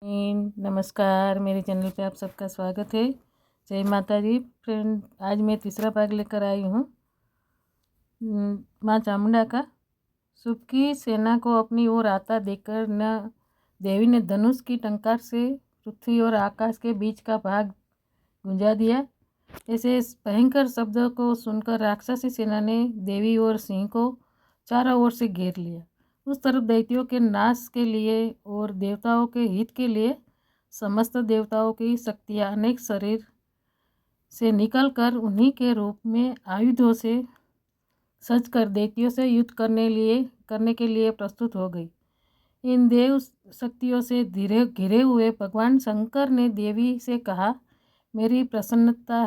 नमस्कार, मेरे चैनल पे आप सबका स्वागत है। जय माता दी। फ्रेंड, आज मैं तीसरा भाग लेकर आई हूँ माँ चामुंडा का। शुभ की सेना को अपनी ओर आता देखकर न देवी ने धनुष की टंकार से पृथ्वी और आकाश के बीच का भाग गुंजा दिया। ऐसे भयंकर शब्दों को सुनकर राक्षसी सेना ने देवी और सिंह को चारों ओर से घेर लिया। उस तरफ दैत्यों के नाश के लिए और देवताओं के हित के लिए समस्त देवताओं की शक्तियाँ अनेक शरीर से निकलकर उन्हीं के रूप में आयुधों से सजकर दैत्यों से युद्ध करने के लिए प्रस्तुत हो गई। इन देव शक्तियों से घिरे हुए भगवान शंकर ने देवी से कहा, मेरी प्रसन्नता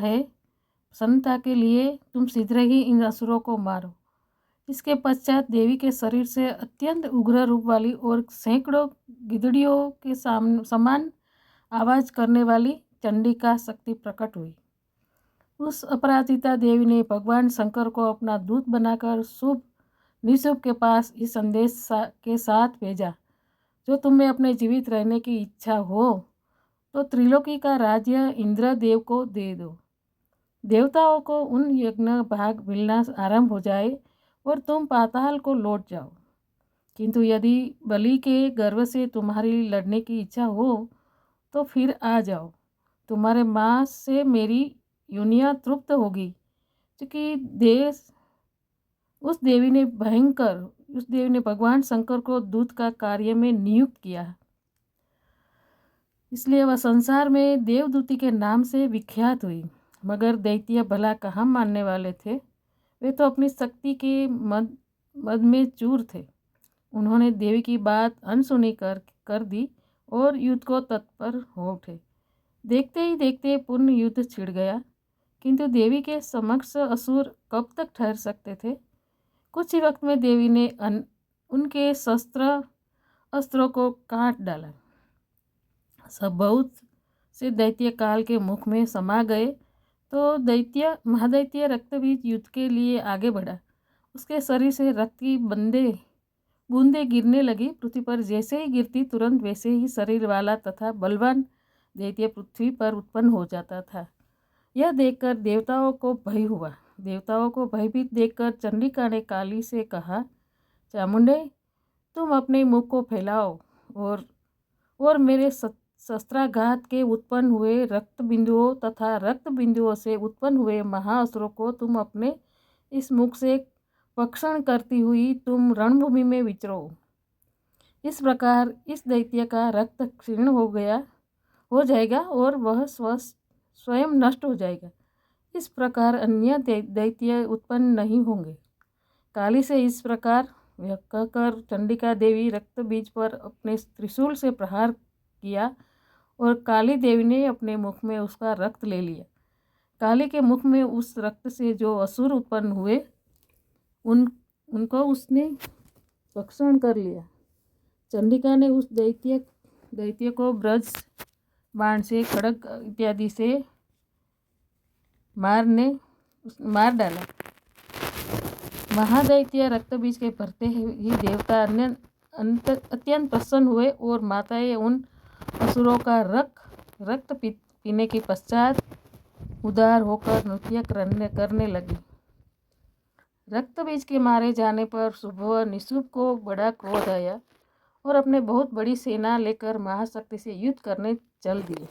के लिए तुम शीघ्र ही इन असुरों को मारो। इसके पश्चात देवी के शरीर से अत्यंत उग्र रूप वाली और सैकड़ों गिदड़ियों के समान आवाज करने वाली चंडिका शक्ति प्रकट हुई। उस अपराजिता देवी ने भगवान शंकर को अपना दूत बनाकर शुभ निशुभ के पास इस संदेश के साथ भेजा, जो तुम्हें अपने जीवित रहने की इच्छा हो तो त्रिलोकी का राज्य इंद्रदेव को दे दो। देवताओं को उन यज्ञ भाग मिलना आरंभ हो जाए और तुम पाताल को लौट जाओ। किंतु यदि बलि के गर्व से तुम्हारी लड़ने की इच्छा हो तो फिर आ जाओ। तुम्हारे मांस से मेरी योनियाँ तृप्त होगी। क्योंकि उस देवी ने भगवान शंकर को दूत का कार्य में नियुक्त किया, इसलिए वह संसार में देवदूती के नाम से विख्यात हुई। मगर दैत्य भला कहाँ मानने वाले थे। वे तो अपनी शक्ति के मद में चूर थे। उन्होंने देवी की बात अनसुनी कर दी और युद्ध को तत्पर हो उठे। देखते ही देखते पूर्ण युद्ध छिड़ गया। किंतु देवी के समक्ष असुर कब तक ठहर सकते थे। कुछ ही वक्त में देवी ने उनके अस्त्रों को काट डाला। सब बहुत से दैत्य काल के मुख में समा गए तो महादैत्य रक्तबीज युद्ध के लिए आगे बढ़ा। उसके शरीर से रक्त की बूंदे गिरने लगी। पृथ्वी पर जैसे ही गिरती तुरंत वैसे ही शरीर वाला तथा बलवान दैत्य पृथ्वी पर उत्पन्न हो जाता था। यह देखकर देवताओं को भय हुआ। देवताओं को भयभीत देखकर चंडिका ने काली से कहा, चामुंडे, तुम अपने मुख को फैलाओ और मेरे शस्त्राघात के उत्पन्न हुए रक्त बिंदुओं तथा रक्त बिंदुओं से उत्पन्न हुए महाअसुरों को तुम अपने इस मुख से भक्षण करती हुई तुम रणभूमि में विचरो। इस प्रकार इस दैत्य का रक्त क्षीण हो जाएगा और वह स्वयं नष्ट हो जाएगा। इस प्रकार अन्य दैत्य उत्पन्न नहीं होंगे। काली से इस प्रकार कहकर चंडिका देवी रक्त बीज पर अपने त्रिशूल से प्रहार किया और काली देवी ने अपने मुख में उसका रक्त ले लिया। काली के मुख में उस रक्त से जो असुर उत्पन्न हुए उनको उसने भक्षण कर लिया। चंडिका ने उस दैत्य को ब्रज बाण से, खड्ग इत्यादि से मार डाला। महादैत्य रक्तबीज के भरते ही देवता अत्यंत प्रसन्न हुए और माताएं उन असुरों का रक्त पीने के पश्चात उदार होकर नृत्य करने लगी। रक्तबीज के मारे जाने पर शुभ व निशुभ को बड़ा क्रोध आया और अपने बहुत बड़ी सेना लेकर महाशक्ति से युद्ध करने चल दिए।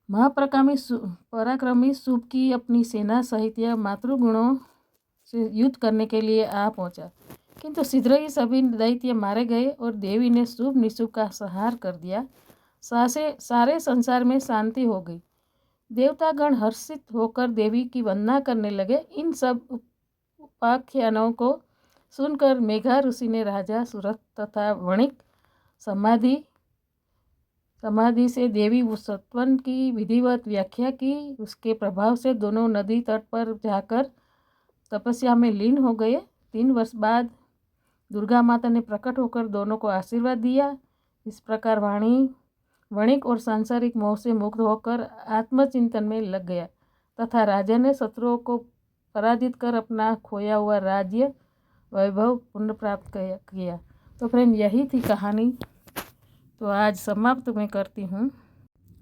पराक्रमी शुभ की अपनी सेना सहित या मातृगुणों से युद्ध करने के लिए आ पहुंचा। किंतु शीघ्र ही सभी दैत्य मारे गए और देवी ने शुभ निशुभ का संहार कर दिया। सारे संसार में शांति हो गई। देवतागण हर्षित होकर देवी की वंदना करने लगे। इन सब उपाख्यानों को सुनकर मेघा ऋषि ने राजा सुरथ तथा वणिक समाधि से देवी सत्वन की विधिवत व्याख्या की। उसके प्रभाव से दोनों नदी तट पर जाकर तपस्या में लीन हो गए। 3 वर्ष बाद दुर्गा माता ने प्रकट होकर दोनों को आशीर्वाद दिया। इस प्रकार वणिक और सांसारिक मोह से मुक्त होकर आत्मचिंतन में लग गया तथा राजा ने शत्रुओं को पराजित कर अपना खोया हुआ राज्य वैभव पुनः प्राप्त किया। तो फ्रेंड, यही थी कहानी तो आज समाप्त मैं करती हूँ।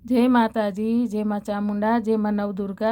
जय माता जी, जय माँ चामुंडा, जय माँ नवदुर्गा।